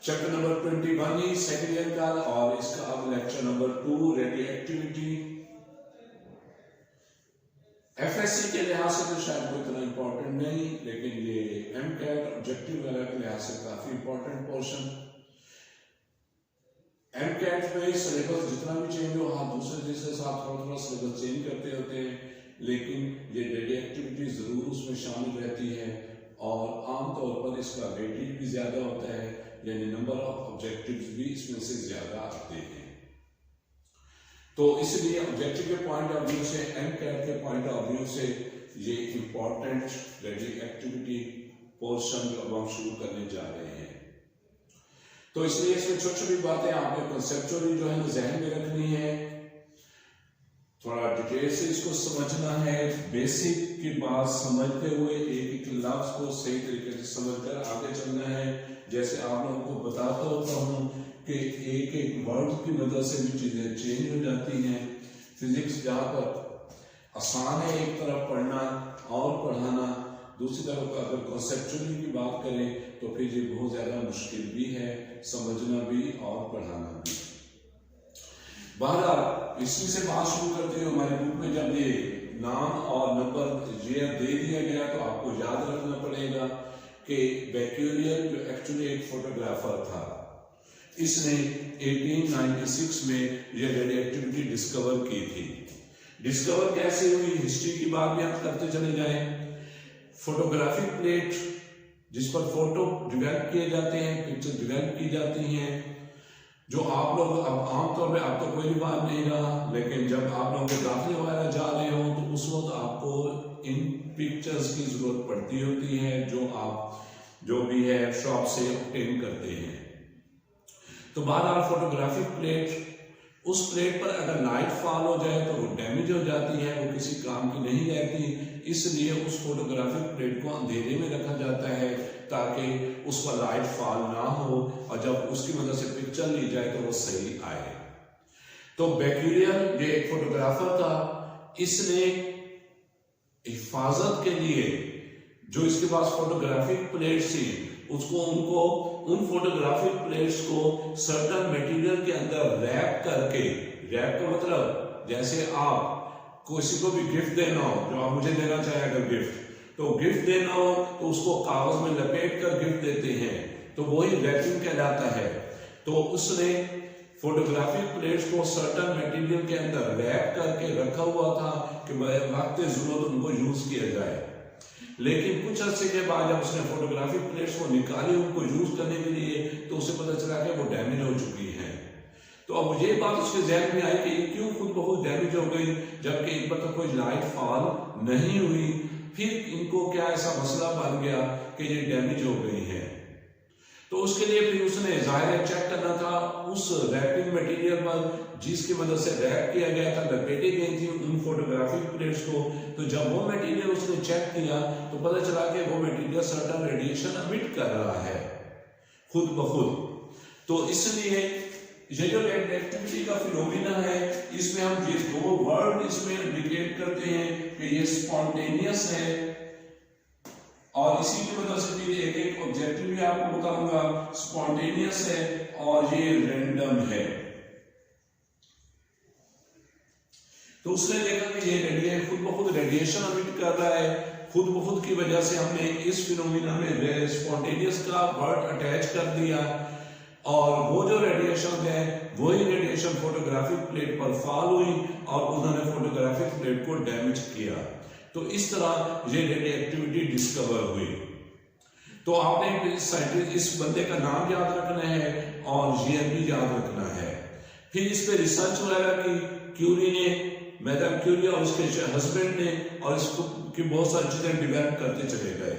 Chapter number 21 ही second year का और इसका अब lecture number 2 radio activity. FSc के लिहाज से तो शायद कोई इतना इंपॉर्टेंट नहीं, लेकिन ये एमकैट ऑब्जेक्टिव वगैरह के लिहाज से काफी इंपॉर्टेंट पोर्शन। एमकैट में सिलेबस जितना भी चेंज हो, हाँ दूसरे देश के साथ थोड़ा थोड़ा सिलेबस चेंज करते होते हैं, लेकिन ये रेडियो एक्टिविटी जरूर उसमें शामिल रहती है और आमतौर पर इसका वेटेज भी ज्यादा होता है, यानी नंबर ऑफ ऑब्जेक्टिव्स भी इसमें से ज्यादा आते हैं। तो इसलिए ऑब्जेक्टिव के पॉइंट ऑफ व्यू से, एमकैट के पॉइंट ऑफ व्यू से ये इंपॉर्टेंट रेडियो एक्टिविटी पोर्शन जो अब हम शुरू करने जा रहे हैं। तो इसलिए इसमें छोटी छोटी बातें आपने कंसेप्चुअली जो है ना जहन में रखनी है, थोड़ा डिटेल से इसको समझना है, बेसिक की बात समझते हुए एक एक लफ्ज को सही तरीके से समझकर आगे चलना है। जैसे आप लोगों को बताता होता हूँ कि एक एक वर्ड की मदद से भी चीजें चेंज हो जाती हैं। फिजिक्स जहाँ पर आसान है एक तरफ पढ़ना और पढ़ाना, दूसरी तरफ अगर कॉन्सेप्चुअली की बात करें तो फिर ये बहुत ज्यादा मुश्किल भी है, समझना भी और पढ़ाना भी। बहरहाल इसी से बात शुरू करते हैं। हमारे बुक में जब ये नाम और नंबर ये दे दिया गया तो आपको याद रखना पड़ेगा कि बेक्यूरियल जो एक्चुअली एक फोटोग्राफर था, इसने 1896 में ये रेडियो एक्टिविटी डिस्कवर की थी। डिस्कवर कैसे हुई, हिस्ट्री की बात भी आप करते चले जाएं। फोटोग्राफिक प्लेट जिस पर फोटो डिवेल्प किए जाते हैं, पिक्चर डिवेल्प की जाती हैं, जो आप लोग अब आमतौर पे आप तो कोई भी बात नहीं रहा, लेकिन जब आप लोगों के दाखिले वगैरह जा रहे हो तो उस वक्त आपको इन पिक्चर्स की जरूरत पड़ती होती है जो आप जो भी है शॉप से ऑब्टेन करते हैं। तो बहरहाल फोटोग्राफिक प्लेट, उस प्लेट पर अगर लाइट फॉल हो जाए तो वो डैमेज हो जाती है, वो किसी काम की नहीं रहती, इसलिए उस फोटोग्राफिक प्लेट को अंधेरे में रखा जाता है ताकि उस पर लाइट फॉल ना हो और जब उसकी मदद से पिक्चर ली जाए तो वो सही आए। तो बेक्यूरियल ये एक फोटोग्राफर था, इसने हिफाजत के लिए जो इसके पास फोटोग्राफिक प्लेट्स थी उनको उन फोटोग्राफिक प्लेट्स को सर्टन मटेरियल के अंदर रैप करके, रैप का मतलब जैसे आप किसी को भी गिफ्ट देना हो, जो आप मुझे देना चाहे अगर गिफ्ट, तो गिफ्ट देना हो तो उसको कागज में लपेट कर गिफ्ट देते हैं, तो वही रैपिंग कहलाता है। तो उसने फोटोग्राफिक प्लेट्स को सर्टन मटेरियल के अंदर रैप करके रखा हुआ था कि वक्त जरूरत उनको यूज किया जाए। लेकिन कुछ अर्से के बाद जब उसने फोटोग्राफिक प्लेट्स को निकाली उनको यूज करने के लिए, तो उसे पता चला कि वो डैमेज हो चुकी है। तो अब ये बात उसके जहन में आई कि ये क्यों खुद बहुत डैमेज हो गई, जबकि इन पर तो कोई लाइट फॉल नहीं हुई। फिर इनको क्या ऐसा मसला बन गया कि ये डैमेज हो गई है। तो उसके लिए फिर उसने जाहिर चेक करना था उस रैपिंग मटेरियल पर जिसकी मदद से रैप किया गया था, लपेटी गई थी उन फोटोग्राफिक प्लेट्स को। तो जब वो मटेरियल उसने चेक किया तो पता चला कि वो मटेरियल सर्टेन रेडिएशन एमिट कर रहा है खुद ब खुद। तो इसलिए ये जो एक्टिविटी का फिनोमिना है, इसमें हम ये दो वर्ड इसमें इंडिकेट करते हैं कि ये स्पॉन्टेनियस है, और इसी की वजह से भी एक एक ऑब्जेक्टिव भी आपको बताऊंगा, स्पॉन्टेनियस है और ये रैंडम है। तो उसने देखा कि ये खुद ब खुद रेडिएशन एमिट कर रहा है, खुद ब खुद की वजह से हमने इस फिनोमिना में स्पॉन्टेनियस का वर्ड अटैच कर दिया, और वो जो रेडिएशन है वही रेडिएशन फोटोग्राफिक प्लेट पर फॉल हुई और उन्होंने फोटोग्राफिक प्लेट को डैमेज किया। तो इस तरह ये रेडियो एक्टिविटी डिस्कवर हुई। तो आपने इस बंदे का नाम याद रखना है और ईयर भी याद रखना है। फिर इस पे रिसर्च वगैरह की क्यूरी ने, मैडम क्यूरी और उसके हस्बैंड ने, और इसको की बहुत सारी चीजें डिवेल्प करते चले गए।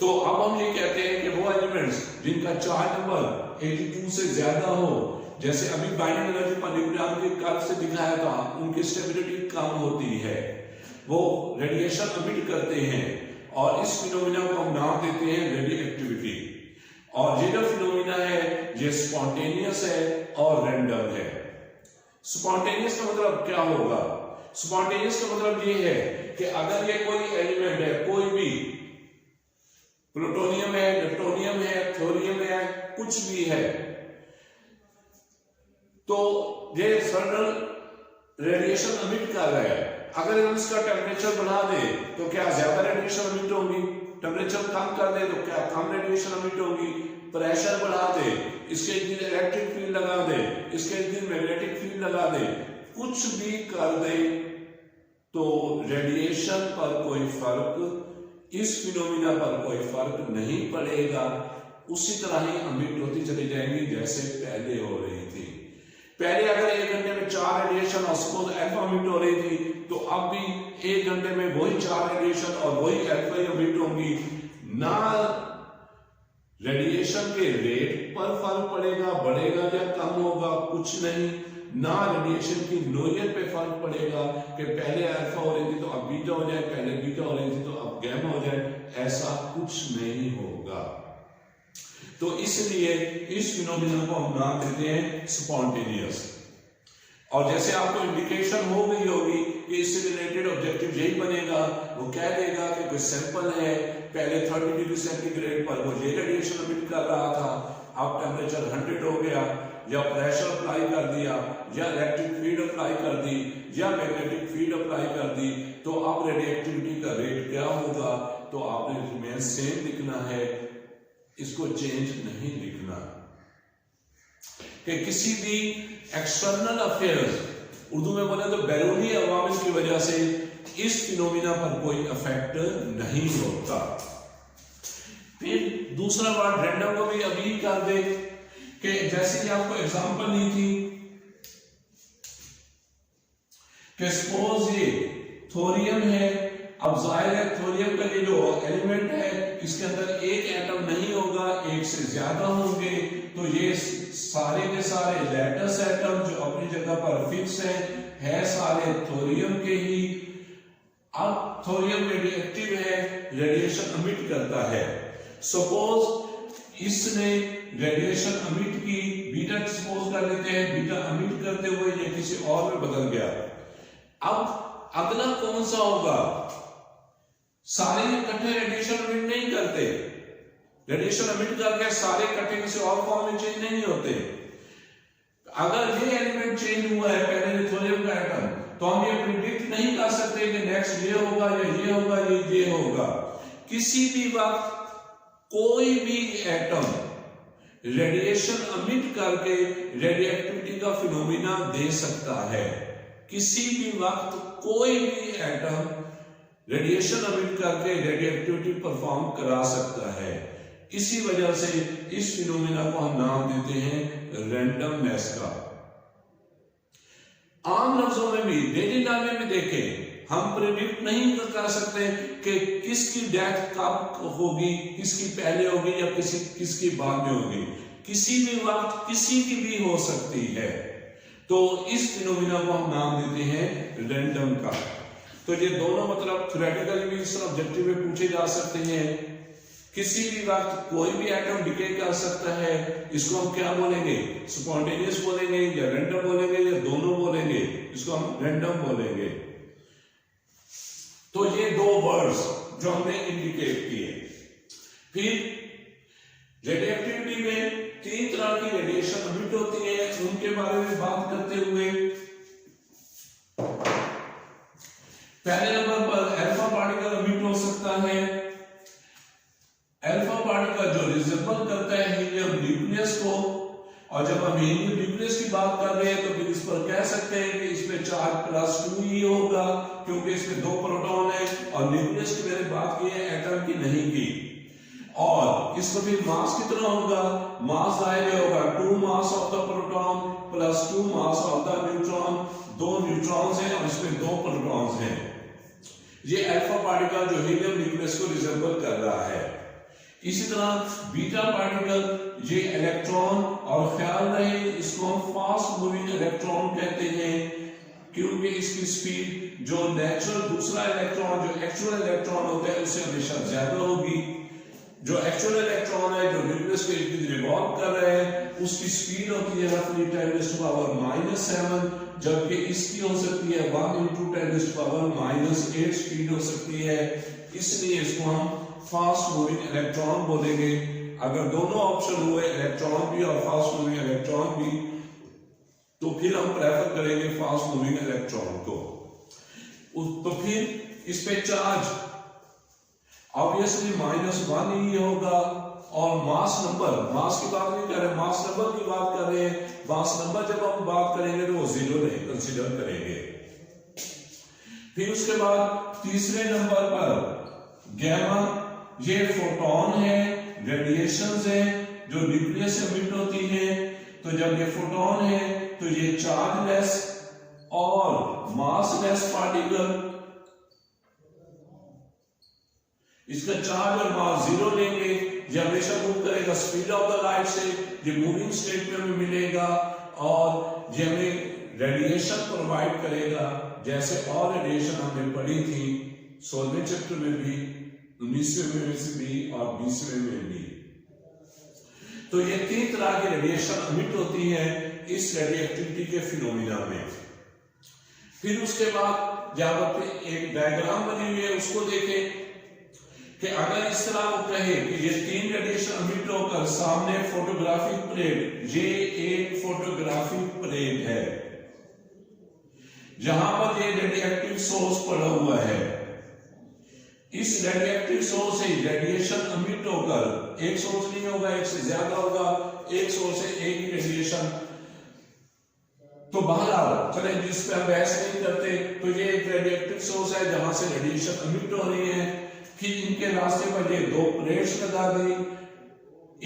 तो अब हम ये कहते हैं कि वो एलिमेंट्स जिनका चार्ज नंबर 82 से ज्यादा हो, जैसे अभी बाइंडिंग एनर्जी पर न्यूक्लियन के कर्व से दिखाया था, उनकी स्टेबिलिटी कम होती है, वो रेडिएशन एमिट करते हैं, और इस फिनोमिना को हम नाम देते हैं रेडियो एक्टिविटी। और ये जो फिनोमिना है ये स्पॉन्टेनियस है और रैंडम है। स्पॉन्टेनियस का मतलब क्या होगा? स्पॉन्टेनियस का मतलब ये है कि अगर ये कोई एलिमेंट है, कोई भी प्लूटोनियम है, न्यूटोनियम है, थोरियम है, कुछ भी है, तो ये सर्टन रेडिएशन अमिट कर रहा है। अगर हम इसका टेम्परेचर बढ़ा दे तो क्या ज्यादा रेडिएशन अमिट होगी, टेम्परेचर कम कर दे तो क्या कम रेडिएशन अमिट होगी, प्रेशर बढ़ा दे, इसके इर्द इलेक्ट्रिक फील्ड लगा दे, इसके इर्द मैग्नेटिक फील्ड लगा दे, कुछ भी कर दे तो रेडिएशन पर कोई फर्क, इस फिनोमिना पर कोई फर्क नहीं पड़ेगा, उसी तरह ही अमिट होती चली जाएंगी जैसे पहले हो रही थी। पहले अगर 1 घंटे में 4 रेडिएशन और सपोज अल्फा अमिट हो रही थी, तो अब भी 1 घंटे में वही 4 रेडिएशन और वही अल्फा अमिट होंगी। ना रेडिएशन के रेट पर फर्क पड़ेगा, बढ़ेगा या कम होगा, कुछ नहीं, ना रेडिएशन की नोयत पे फर्क पड़ेगा कि पहले अल्फा हो रही थी तो अब बीटा हो जाए, पहले बीटा हो रही थी तो अब गैमा हो जाए, ऐसा कुछ नहीं होगा। तो इसलिए इस फिनोमिना को हम नाम देते हैं स्पॉन्टेनियस। और जैसे आपको इंडिकेशन हो गई होगी कि इससे रिलेटेड ऑब्जेक्टिव यही बनेगा, वो कह देगा कि कोई सैंपल है, पहले 30 डिग्री सेंटीग्रेड पर वो ये रेडिएशन अमिट कर रहा था, अब टेम्परेचर 100 हो गया, या प्रेशर अप्लाई कर दिया, या इलेक्ट्रिक फील्ड अप्लाई कर दी, या मैग्नेटिक फील्ड अप्लाई कर दी, तो अब रेडिएटिविटी का रेट क्या होगा, तो आपने रिमेन सेम लिखना है, इसको चेंज नहीं लिखना। कि किसी भी एक्सटर्नल अफेयर्स, उर्दू में बोले तो बैरूनी अवामिल की वजह से इस फिनोमिना पर कोई इफेक्ट नहीं होता। फिर दूसरा वर्ड रैंडम को भी अभी कर दे कि जैसे कि आपको एग्जांपल दी थी कि सपोज ये थोरियम है, अब जाहिर है थोरियम का ये जो एलिमेंट है इसके अंदर एक एटम नहीं होगा, एक से ज्यादा होंगे, तो ये सारे के सारे लैटिस एटम जो अपनी जगह पर फिक्स है सारे थोरियम के ही। अब थोरियम रेडिएक्टिव है, रेडिएशन अमिट करता है, सपोज इसने रेडिएशन अमिट की, बीटा सपोज कर लेते हैं, बीटा अमिट करते हुए ये किसी और में बदल गया। अब अगला कौन सा होगा, सारे इकट्ठे रेडिएशन अमिट नहीं करते, रेडिएशन अमिट करके सारे इकट्ठे किसी और फॉर्म में चेंज नहीं होते। अगर ये एलिमेंट चेंज हुआ है पहले थोरियम का एटम, तो हम ये प्रिडिक्ट नहीं कर सकते कि नेक्स्ट ये होगा या ये होगा या ये होगा। किसी भी वक्त कोई भी एटम रेडिएशन अमिट करके रेडिएक्टिविटी का फिनोमिना दे सकता है, किसी भी वक्त कोई भी एटम रेडिएशन अमिट करके रेडिएक्टिविटी परफॉर्म करा सकता है। इसी वजह से इस फिनोमिना को हम नाम देते हैं रैंडमनेस का। आम लफ्जों में भी डेली लाइफ में देखें, हम प्रेडिक्ट नहीं कर सकते कि किसकी डेथ कब होगी, किसकी पहले होगी या किसकी बाद में होगी, किसी भी वक्त किसी की भी हो सकती है। तो इस फिनोमिना को हम नाम देते हैं रैंडम का। तो ये दोनों मतलब थ्योरेटिकली भी इस ऑब्जेक्टिव में पूछे जा सकते हैं। किसी भी वक्त कोई भी एटम डिके कर सकता है, इसको हम क्या बोलेंगे, स्पॉन्टेनियस बोलेंगे या रैंडम बोलेंगे या दोनों बोलेंगे, इसको हम रैंडम बोलेंगे। तो ये दो वर्ड्स जो हमने इंडिकेट किए। फिर रेडिएक्टिविटी में 3 तरह की रेडिएशन अमिट होती है, उनके बारे में बात करते हुए पहले नंबर पर अल्फा पार्टिकल अमिट हो सकता है। अल्फा पार्टिकल जो रिजेंबल करता है हीलियम न्यूक्लियस को, और जब हम हीलियम न्यूक्लियस की बात कर रहे हैं तो फिर इस पर कह सकते हैं कि इसमें चार्ज +2 ही होगा, क्योंकि इसमें 2 प्रोटॉन है, और न्यूक्लियस की मैंने बात की है, एटम की नहीं की। और इसको भी मास कितना होगा, मास जाहिर होगा 2 mass of the proton +2 mass of the neutron, 2 neutrons हैं और इसमें 2 प्रोटॉन्स हैं। ये अल्फा पार्टिकल जो हीलियम न्यूक्लियस को रिजेंबल कर रहा है। इसी तरह बीटा पार्टिकल ये इलेक्ट्रॉन, और ख्याल रहे इसको हम फास्ट मूविंग इलेक्ट्रॉन कहते हैं, क्योंकि इसकी स्पीड जो नेचुरल दूसरा इलेक्ट्रॉन जो एक्चुअल इलेक्ट्रॉन होता है उससे हमेशा ज्यादा होगी। जो एक्चुअल इलेक्ट्रॉन है जो न्यूक्लियस के इर्द रिवॉल्व कर रहे हैं उसकी स्पीड होती है roughly 10⁻⁻⁷, जबकि इसकी हो सकती है 1 × 10⁻⁻8 स्पीड हो सकती है। इसलिए इसको हम फास्ट मूविंग इलेक्ट्रॉन बोलेंगे। अगर दोनों ऑप्शन हुए, इलेक्ट्रॉन भी और फास्ट मूविंग इलेक्ट्रॉन भी, तो फिर हम प्रेफर करेंगे फास्ट मूविंग इलेक्ट्रॉन को। तो फिर इस पे चार्ज ऑब्वियसली -1 ही होगा, और मास नंबर, मास की बात नहीं कर रहे, मास नंबर की बात कर रहे हैं। मास नंबर जब हम बात करेंगे तो वो 0 नहीं कंसीडर करेंगे। फिर उसके बाद तीसरे नंबर पर गैमा, ये फोटोन है, रेडिएशंस है जो न्यूक्लियस से एमिट होती है। तो जब ये फोटोन है तो ये चार्जलेस और मासलेस पार्टिकल, इसका चार्ज और मास 0 लेंगे, ये हमेशा मूव करेगा स्पीड ऑफ द लाइट से, ये मूविंग स्टेट में हमें मिलेगा और ये हमें रेडिएशन प्रोवाइड करेगा, जैसे और रेडिएशन हमने पढ़ी थी 16वें चैप्टर में भी, 19वें में भी और 20वें में भी। तो ये 3 तरह की रेडिएशन एमिट होती है इस रेडियोएक्टिविटी के फिनोमिना में। फिर उसके बाद यहाँ पे एक डायग्राम बनी हुई है, उसको देखें कि अगर इस तरह वो कहे कि ये 3 रेडिएशन एमिट होकर सामने फोटोग्राफिक प्लेट, ये एक फोटोग्राफिक प्लेट है जहां पर ये रेडियोएक्टिव सोर्स पड़ा हुआ है। इस रेडियोएक्टिव सोर्स से रेडिएशन एमिट होकर, एक सोर्स नहीं होगा, एक से ज्यादा होगा, एक सोर्स से एक ही रेडिएशन। तो बहरहाल चले जिस पे हम बहस नहीं करते, तो ये एक रेडियोएक्टिव सोर्स है जहां से रेडिएशन एमिट हो रही है। फिर इनके रास्ते पर ये 2 प्लेट्स लगा दी,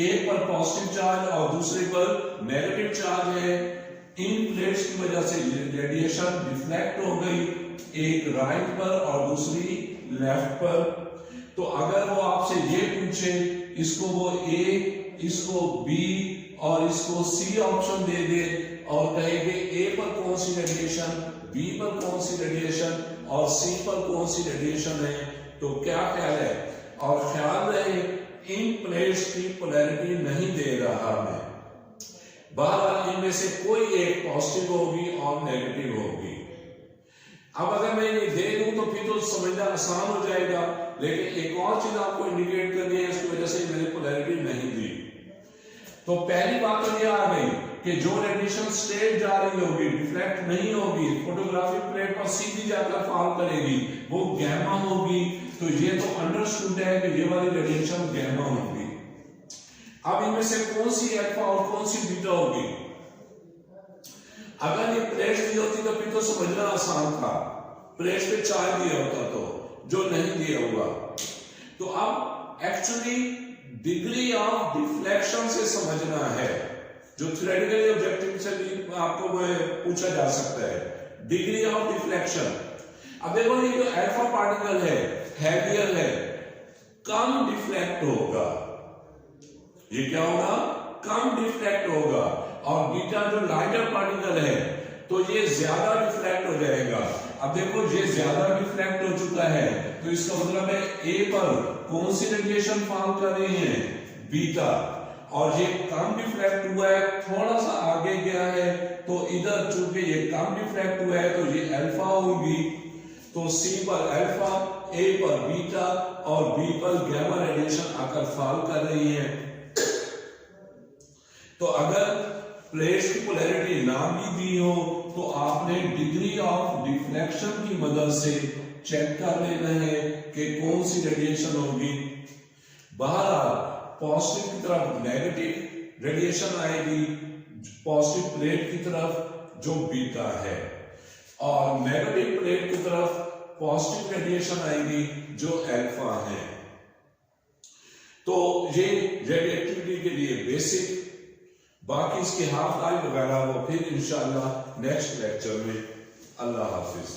एक पर पॉजिटिव चार्ज और दूसरे पर नेगेटिव चार्ज है। इन प्लेट्स की वजह से रेडिएशन डिफ्लेक्ट हो गई, एक राइट पर और दूसरी लेफ्ट पर। तो अगर वो आपसे ये पूछे, इसको वो ए, इसको बी और इसको सी ऑप्शन दे दे और कहेंगे ए पर कौन सी रेडिएशन, बी पर कौन सी रेडिएशन और सी पर कौन सी रेडिएशन है, तो क्या ख्याल है? और ख्याल रहे इन प्लेट्स की पोलैरिटी नहीं दे रहा मैं, बहरहाल इनमें से कोई एक पॉजिटिव होगी और नेगेटिव होगी। अब अगर मैं ये दे दूं तो फिर तो समझना आसान हो जाएगा, लेकिन एक और चीज आपको इंडिकेट करनी है, इसकी वजह से मैंने पोलैरिटी नहीं दी। तो पहली बात तो ये आ गई कि जो रेडिएशन स्ट्रेट जा रही होगी, डिफ्लेक्ट नहीं होगी, फोटोग्राफिक प्लेट पर सीधी जाकर फॉल करेगी, वो गैमा होगी। तो ये तो अंडरस्टूड है कि ये वाली रेडिएशन गैमा होगी। अब इनमें से कौन सी अल्फा और कौन सी बीटा होगी? अगर ये प्लेट दी होती तो फिर तो समझना आसान था, प्लेट पे चार्ज दिया होता, तो जो नहीं दिया हुआ। तो अब एक्चुअली डिग्री ऑफ डिफ्लेक्शन से समझना है, जो थ्योरेटिकली ऑब्जेक्टिव से भी आपको पूछा जा सकता है, डिग्री ऑफ डिफ्लेक्शन। अब देखो ये जो अल्फा पार्टिकल है, हैवियर है, कम डिफ्लेक्ट होगा, ये क्या होगा? कम डिफ्लेक्ट होगा। और बीटा जो लाइटर पार्टिकल है तो ये ज्यादा डिफ्लेक्ट हो जाएगा। अब देखो ये ज्यादा डिफ्लेक्ट हो चुका है, तो इसका मतलब है ए पर कौन सी रेडिएशन फॉल कर रही है? बीटा। और ये कम डिफ्लेक्ट हुआ है, थोड़ा सा आगे गया है, तो इधर चूंकि ये कम डिफ्लेक्ट हुआ है तो ये अल्फा होगी। तो सी पर अल्फा, ए पर बीटा और बी पर गैमा रेडिएशन आकर फॉल कर रही है। तो अगर प्लेट्स की पोलैरिटी ना भी दी हो तो आपने डिग्री ऑफ डिफ्लेक्शन की मदद से चेक कर लेना है कि कौन सी रेडिएशन होगी। बहरहाल पॉजिटिव की तरफ नेगेटिव रेडिएशन आएगी, पॉजिटिव प्लेट की तरफ जो बीटा है, और नेगेटिव प्लेट की तरफ पॉजिटिव रेडिएशन आएगी जो अल्फा है। तो ये रेडियोएक्टिविटी के लिए बेसिक, बाकी इसके हाफ लाइफ वगैरह वो फिर इंशाल्लाह नेक्स्ट लेक्चर में। अल्लाह हाफिज।